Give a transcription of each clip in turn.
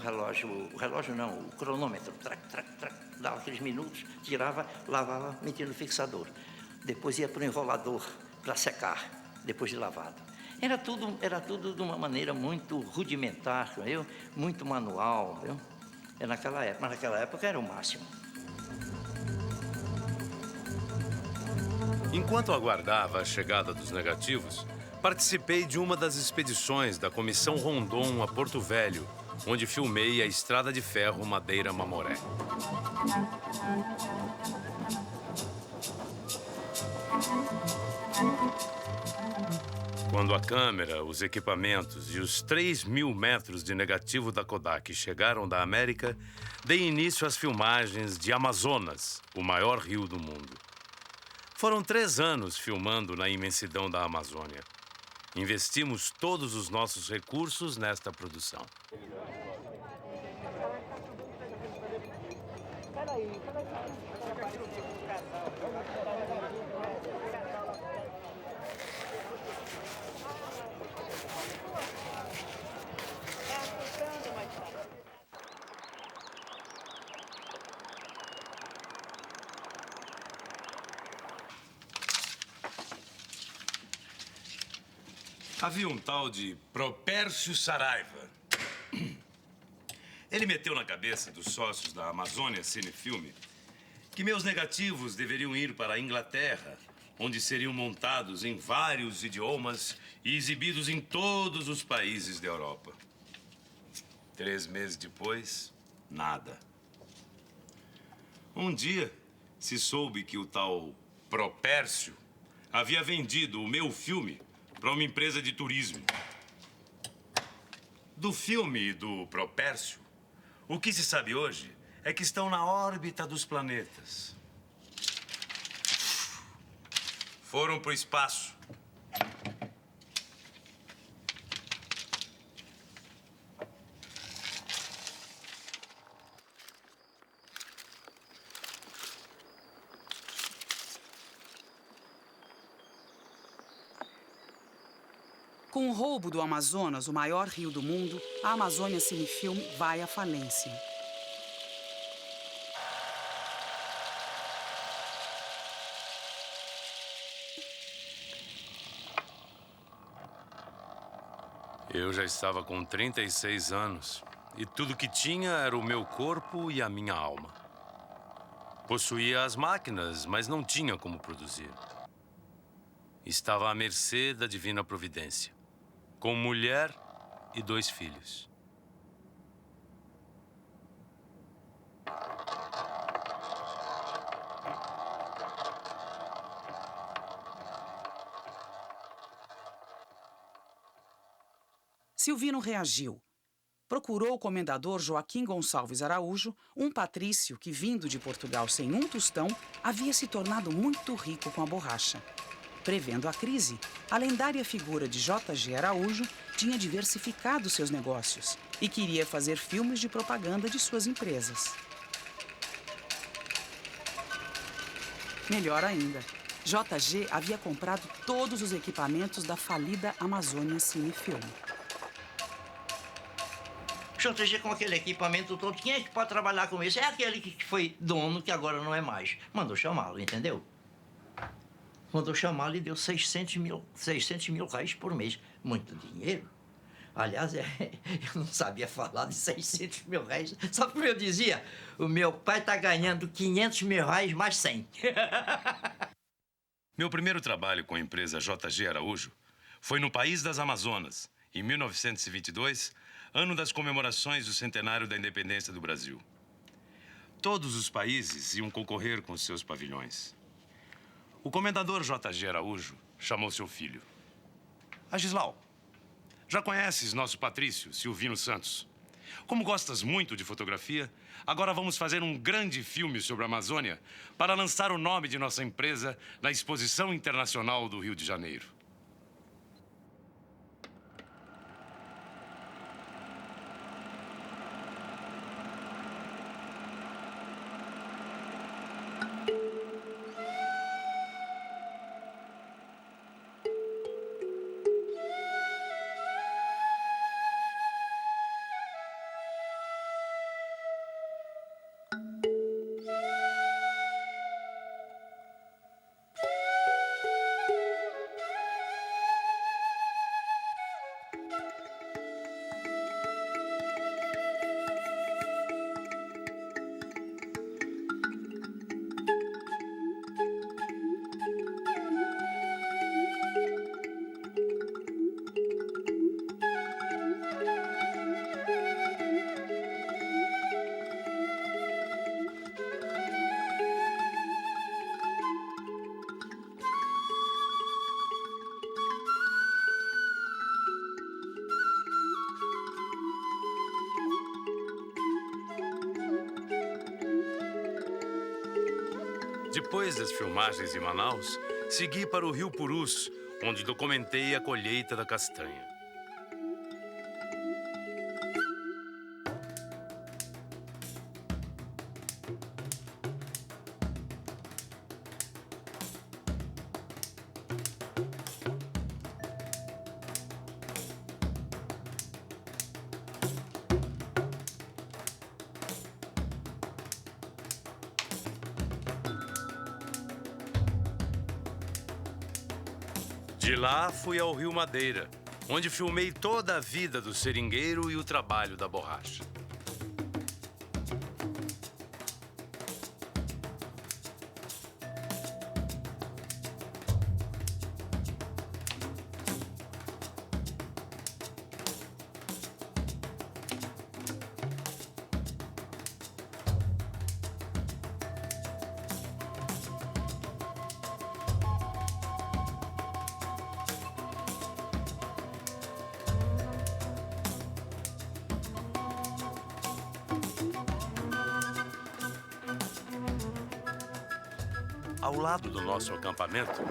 o relógio não, o cronômetro, trac, trac, trac, dava aqueles minutos, tirava, lavava, metia no fixador. Depois ia para o enrolador para secar, depois de lavado. Era tudo de uma maneira muito rudimentar, viu? Muito manual, viu? Mas naquela época era o máximo. Enquanto aguardava a chegada dos negativos, participei de uma das expedições da Comissão Rondon a Porto Velho, onde filmei a Estrada de Ferro Madeira-Mamoré. Quando a câmera, os equipamentos e os 3.000 metros de negativo da Kodak chegaram da América, dei início às filmagens de Amazonas, o maior rio do mundo. Foram 3 anos filmando na imensidão da Amazônia. Investimos todos os nossos recursos nesta produção. Havia um tal de Propércio Saraiva. Ele meteu na cabeça dos sócios da Amazônia Cinefilme que meus negativos deveriam ir para a Inglaterra, onde seriam montados em vários idiomas e exibidos em todos os países da Europa. 3 meses depois, nada. Um dia, se soube que o tal Propércio havia vendido o meu filme para uma empresa de turismo. Do filme do Propércio, o que se sabe hoje é que estão na órbita dos planetas. Foram para o espaço. Com o roubo do Amazonas, o maior rio do mundo, a Amazônia Cinefilme vai à falência. Eu já estava com 36 anos e tudo que tinha era o meu corpo e a minha alma. Possuía as máquinas, mas não tinha como produzir. Estava à mercê da divina providência, com mulher e 2 filhos. Silvino reagiu. Procurou o comendador Joaquim Gonçalves Araújo, um patrício que, vindo de Portugal sem um tostão, havia se tornado muito rico com a borracha. Prevendo a crise, a lendária figura de J.G. Araújo tinha diversificado seus negócios e queria fazer filmes de propaganda de suas empresas. Melhor ainda, J.G. havia comprado todos os equipamentos da falida Amazônia Cinefilme. JG com aquele equipamento todo, quem é que pode trabalhar com isso? É aquele que foi dono, que agora não é mais. Mandou chamá-lo, entendeu? Mandou chamá-lo e deu 600 mil reais por mês. Muito dinheiro. Aliás, eu não sabia falar de 600 mil reais. Só porque eu dizia, o meu pai está ganhando 500 mil reais mais 100. Meu primeiro trabalho com a empresa J.G. Araújo foi no País das Amazonas, em 1922, ano das comemorações do centenário da independência do Brasil. Todos os países iam concorrer com seus pavilhões. O comendador J.G. Araújo chamou seu filho. Agislau, já conheces nosso patrício, Silvino Santos? Como gostas muito de fotografia, agora vamos fazer um grande filme sobre a Amazônia para lançar o nome de nossa empresa na Exposição Internacional do Rio de Janeiro. Depois das filmagens em Manaus, segui para o Rio Purus, onde documentei a colheita da castanha. De lá, fui ao Rio Madeira, onde filmei toda a vida do seringueiro e o trabalho da borracha. Ao lado do nosso acampamento,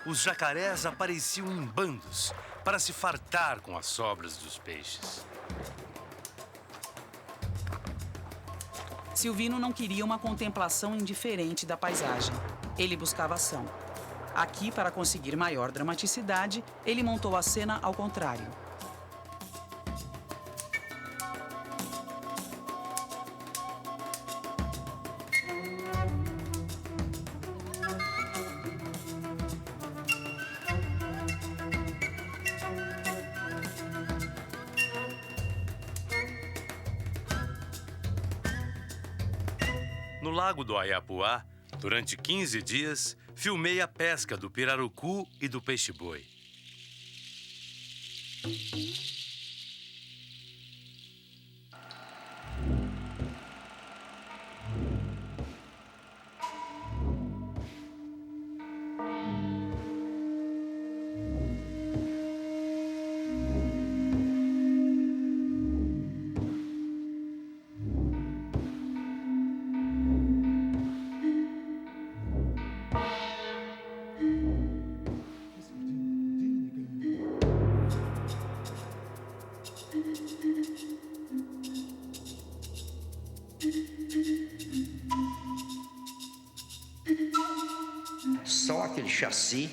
os jacarés apareciam em bandos para se fartar com as sobras dos peixes. Silvino não queria uma contemplação indiferente da paisagem. Ele buscava ação. Aqui, para conseguir maior dramaticidade, ele montou a cena ao contrário. No Lago do Ayapuá, durante 15 dias, filmei a pesca do pirarucu e do peixe-boi. Só aquele chassi,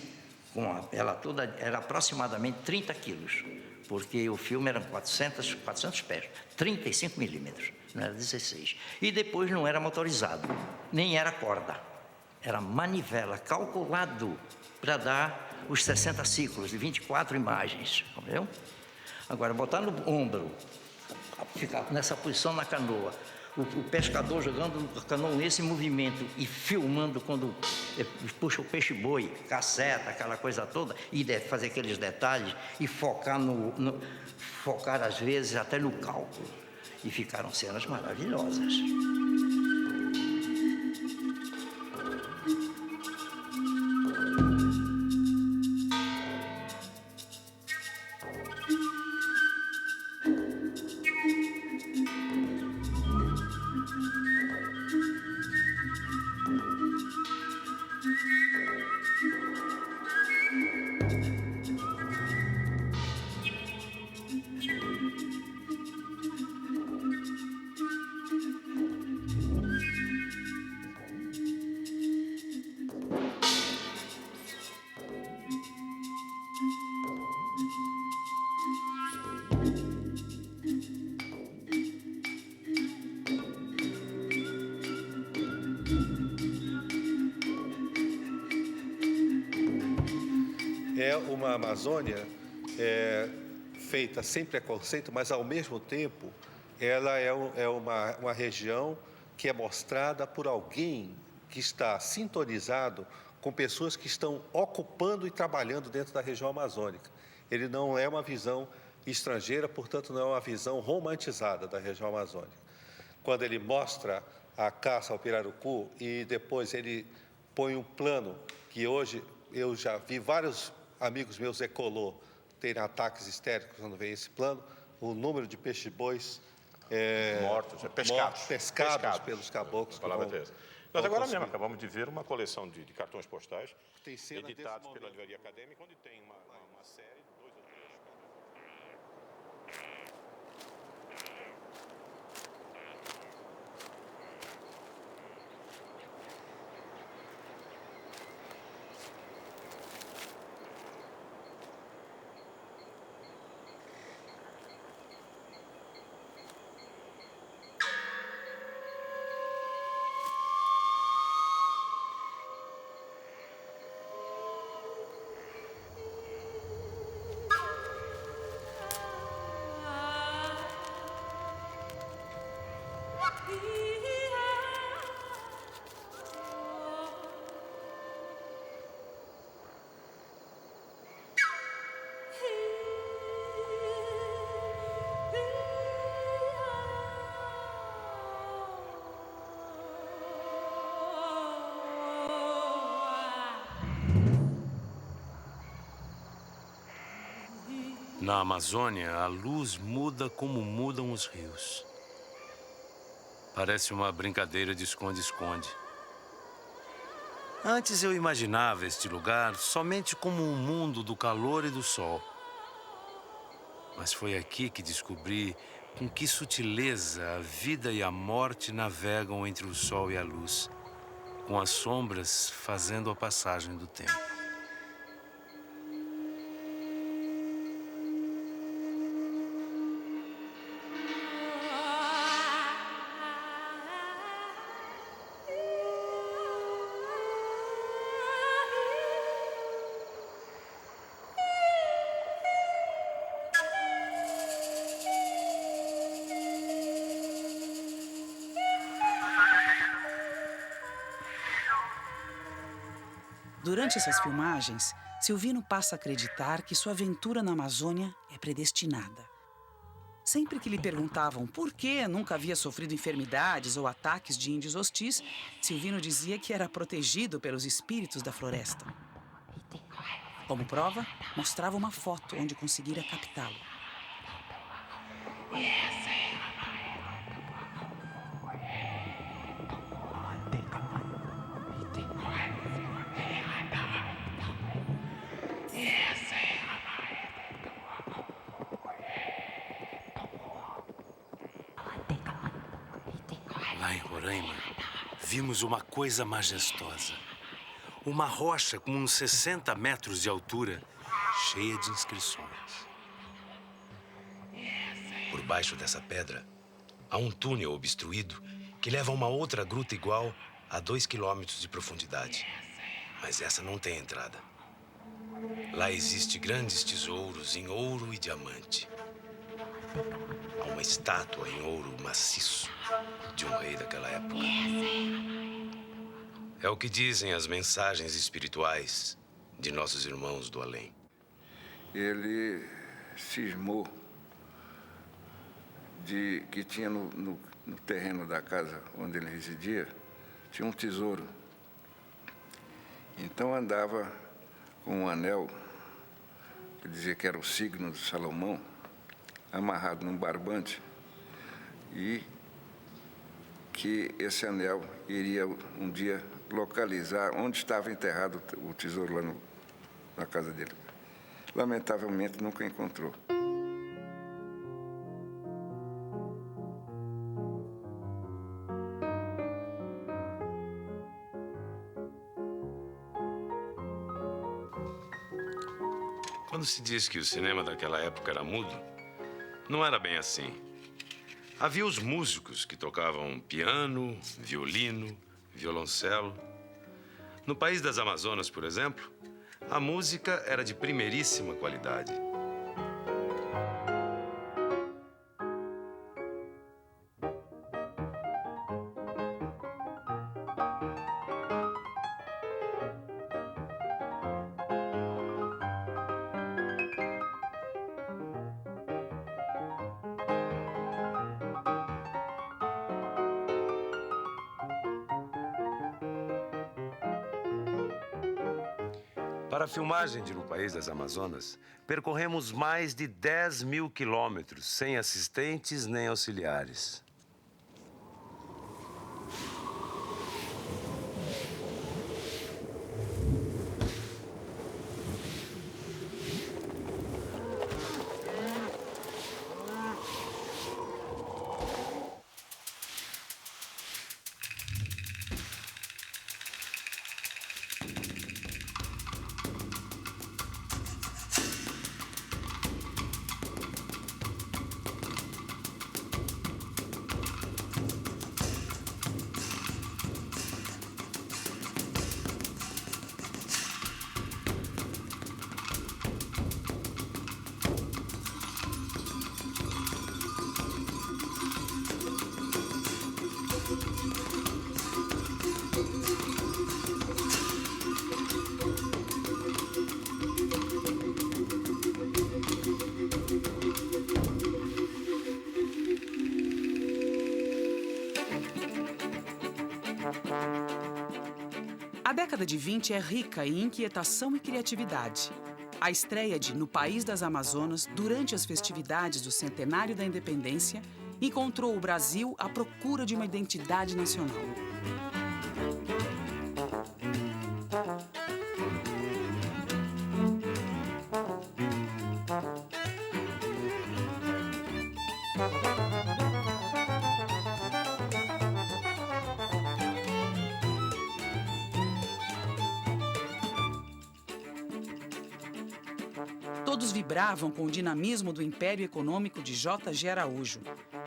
com ela toda, era aproximadamente 30 quilos, porque o filme era 400 pés, 35 milímetros, não era 16. E depois não era motorizado, nem era corda, era manivela, calculado para dar os 60 ciclos, de 24 imagens, entendeu? Agora, botar no ombro, ficar nessa posição na canoa, o pescador jogando o canoa nesse movimento e filmando quando puxa o peixe-boi, caceta, aquela coisa toda, e fazer aqueles detalhes e focar, focar às vezes até no cálculo. E ficaram cenas maravilhosas. É uma Amazônia feita sem preconceito, mas, ao mesmo tempo, ela é uma região que é mostrada por alguém que está sintonizado com pessoas que estão ocupando e trabalhando dentro da região amazônica. Ele não é uma visão estrangeira, portanto, não é uma visão romantizada da região amazônica. Quando ele mostra a caça ao pirarucu e depois ele põe um plano que hoje eu já vi vários amigos meus ecolô terem ataques histéricos quando vem esse plano, o número de peixe-bois mortos, pescados pelos caboclos. A palavra é essa. Nós agora mesmo consumir. acabamos de ver uma coleção de cartões postais Tem cena desse editados pela momento. Livraria Acadêmica, onde tem uma série de 2 ou Na Amazônia, a luz muda como mudam os rios. Parece uma brincadeira de esconde-esconde. Antes eu imaginava este lugar somente como um mundo do calor e do sol. Mas foi aqui que descobri com que sutileza a vida e a morte navegam entre o sol e a luz, com as sombras fazendo a passagem do tempo. Durante essas filmagens, Silvino passa a acreditar que sua aventura na Amazônia é predestinada. Sempre que lhe perguntavam por que nunca havia sofrido enfermidades ou ataques de índios hostis, Silvino dizia que era protegido pelos espíritos da floresta. Como prova, mostrava uma foto onde conseguira captá-lo. Lá em Roraima, vimos uma coisa majestosa. Uma rocha com uns 60 metros de altura, cheia de inscrições. Por baixo dessa pedra, há um túnel obstruído que leva a uma outra gruta igual a 2 quilômetros de profundidade. Mas essa não tem entrada. Lá existem grandes tesouros em ouro e diamante. Há uma estátua em ouro maciço de um rei daquela época. É o que dizem as mensagens espirituais de nossos irmãos do além. Ele cismou de que tinha no terreno da casa onde ele residia, tinha um tesouro. Então andava com um anel, que dizia que era o signo de Salomão, amarrado num barbante, e que esse anel iria um dia localizar onde estava enterrado o tesouro lá na casa dele. Lamentavelmente, nunca encontrou. Quando se diz que o cinema daquela época era mudo, não era bem assim. Havia os músicos que tocavam piano, violino, violoncelo. No país das Amazonas, por exemplo, a música era de primeiríssima qualidade. Para a filmagem de No País das Amazonas, percorremos mais de 10 mil quilômetros, sem assistentes nem auxiliares. A década de 20 é rica em inquietação e criatividade. A estreia de No País das Amazonas, durante as festividades do centenário da independência, encontrou o Brasil à procura de uma identidade nacional. Todos vibravam com o dinamismo do Império Econômico de J.G. Araújo.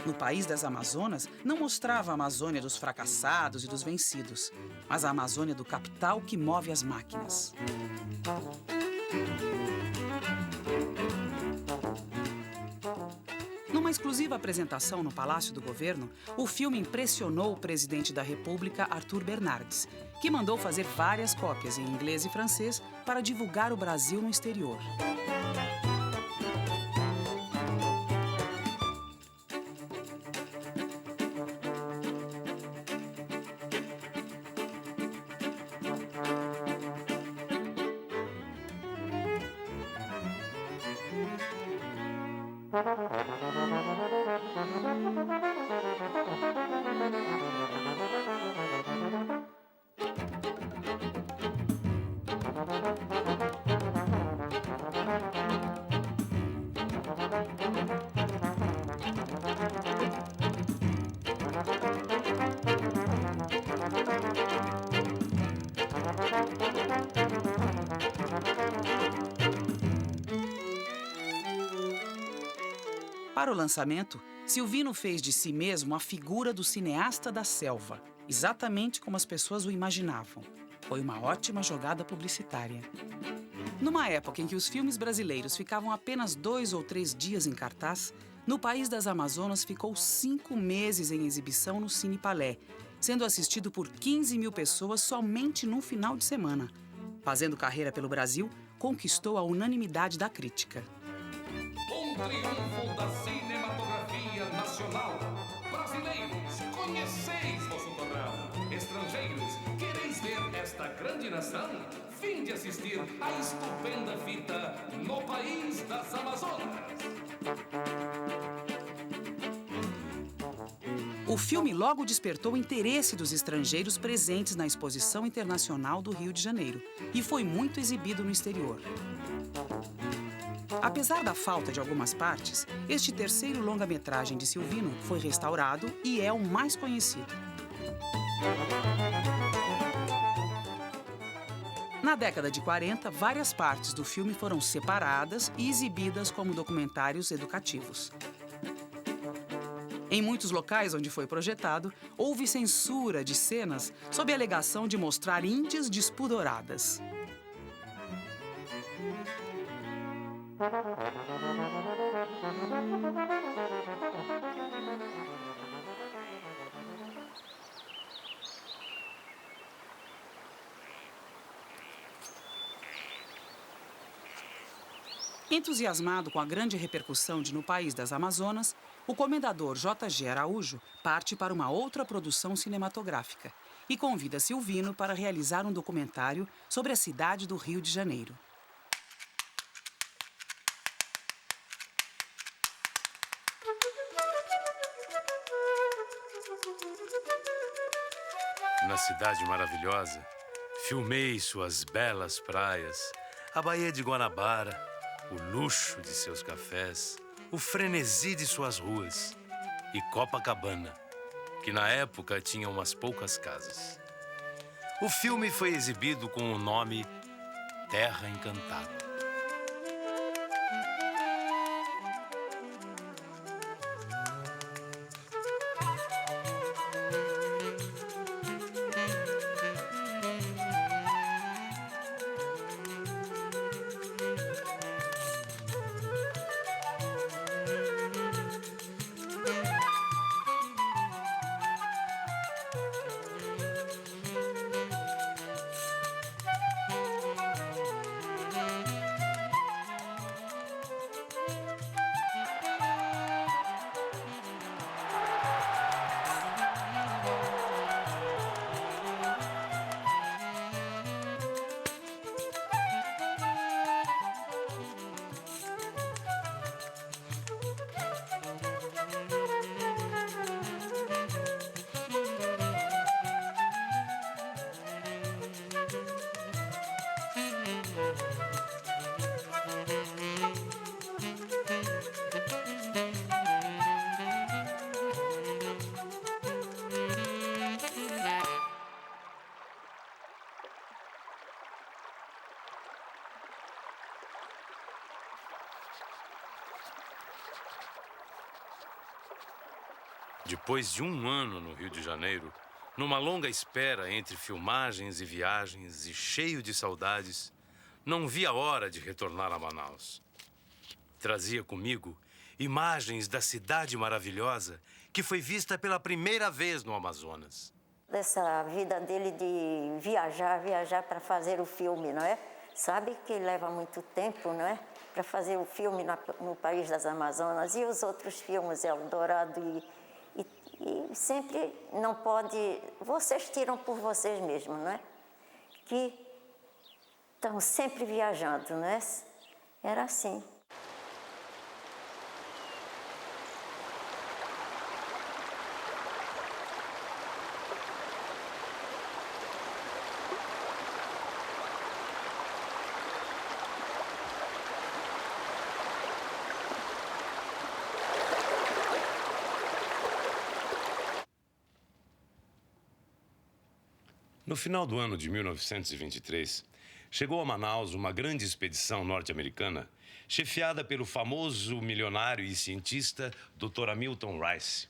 No País das Amazonas, não mostrava a Amazônia dos fracassados e dos vencidos, mas a Amazônia do capital que move as máquinas. Numa exclusiva apresentação no Palácio do Governo, o filme impressionou o presidente da República, Arthur Bernardes, que mandou fazer várias cópias em inglês e francês para divulgar o Brasil no exterior. Para o lançamento, Silvino fez de si mesmo a figura do cineasta da selva, exatamente como as pessoas o imaginavam. Foi uma ótima jogada publicitária. Numa época em que os filmes brasileiros ficavam apenas 2 ou 3 dias em cartaz, No País das Amazonas ficou 5 meses em exibição no Cine Palais, sendo assistido por 15 mil pessoas somente num final de semana. Fazendo carreira pelo Brasil, conquistou a unanimidade da crítica. Um triunfo da cinematografia nacional. Brasileiros, conheceis vosso torrão. Estrangeiros, quereis ver esta grande nação? Vinde assistir a estupenda fita No País das Amazonas. O filme logo despertou o interesse dos estrangeiros presentes na Exposição Internacional do Rio de Janeiro e foi muito exibido no exterior. Apesar da falta de algumas partes, este terceiro longa-metragem de Silvino foi restaurado e é o mais conhecido. Na década de 40, várias partes do filme foram separadas e exibidas como documentários educativos. Em muitos locais onde foi projetado, houve censura de cenas sob a alegação de mostrar índias despudoradas. Entusiasmado com a grande repercussão de No País das Amazonas, o comendador J.G. Araújo parte para uma outra produção cinematográfica e convida Silvino para realizar um documentário sobre a cidade do Rio de Janeiro. Na cidade maravilhosa, filmei suas belas praias, a Baía de Guanabara, o luxo de seus cafés, o frenesi de suas ruas e Copacabana, que na época tinha umas poucas casas. O filme foi exibido com o nome Terra Encantada. Depois de um ano no Rio de Janeiro, numa longa espera entre filmagens e viagens e cheio de saudades, não vi a hora de retornar a Manaus. Trazia comigo imagens da cidade maravilhosa que foi vista pela primeira vez no Amazonas. Dessa vida dele de viajar para fazer o filme, não é? Sabe que leva muito tempo, não é? Para fazer o filme no País das Amazonas e os outros filmes, Eldorado e sempre não pode... Vocês tiram por vocês mesmos, não é? Que estão sempre viajando, não é? Era assim. No final do ano de 1923, chegou a Manaus uma grande expedição norte-americana, chefiada pelo famoso milionário e cientista Dr. Hamilton Rice.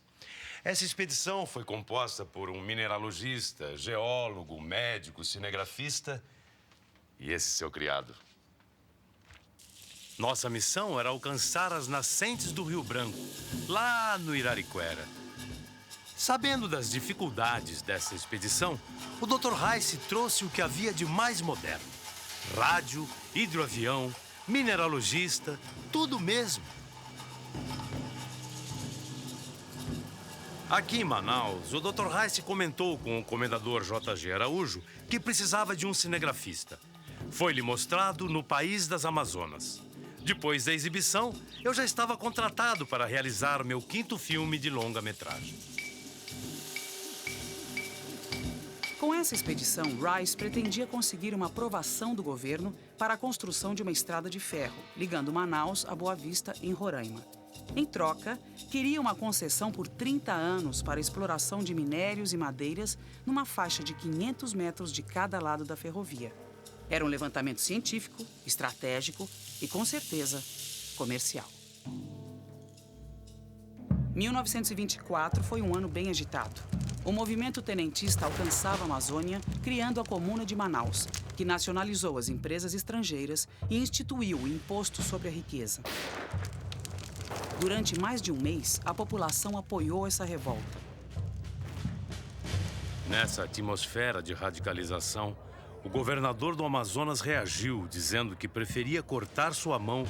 Essa expedição foi composta por um mineralogista, geólogo, médico, cinegrafista e esse seu criado. Nossa missão era alcançar as nascentes do Rio Branco, lá no Irariquera. Sabendo das dificuldades dessa expedição, o Dr. Rice trouxe o que havia de mais moderno. Rádio, hidroavião, mineralogista, tudo mesmo. Aqui em Manaus, o Dr. Rice comentou com o comendador J.G. Araújo que precisava de um cinegrafista. Foi-lhe mostrado no País das Amazonas. Depois da exibição, eu já estava contratado para realizar meu 5º filme de longa-metragem. Com essa expedição, Rice pretendia conseguir uma aprovação do governo para a construção de uma estrada de ferro, ligando Manaus a Boa Vista, em Roraima. Em troca, queria uma concessão por 30 anos para a exploração de minérios e madeiras numa faixa de 500 metros de cada lado da ferrovia. Era um levantamento científico, estratégico e, com certeza, comercial. 1924 foi um ano bem agitado. O movimento tenentista alcançava a Amazônia, criando a Comuna de Manaus, que nacionalizou as empresas estrangeiras e instituiu o Imposto sobre a Riqueza. Durante mais de um mês, a população apoiou essa revolta. Nessa atmosfera de radicalização, o governador do Amazonas reagiu, dizendo que preferia cortar sua mão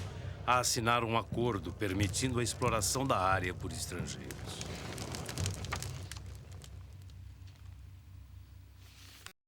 a assinar um acordo permitindo a exploração da área por estrangeiros.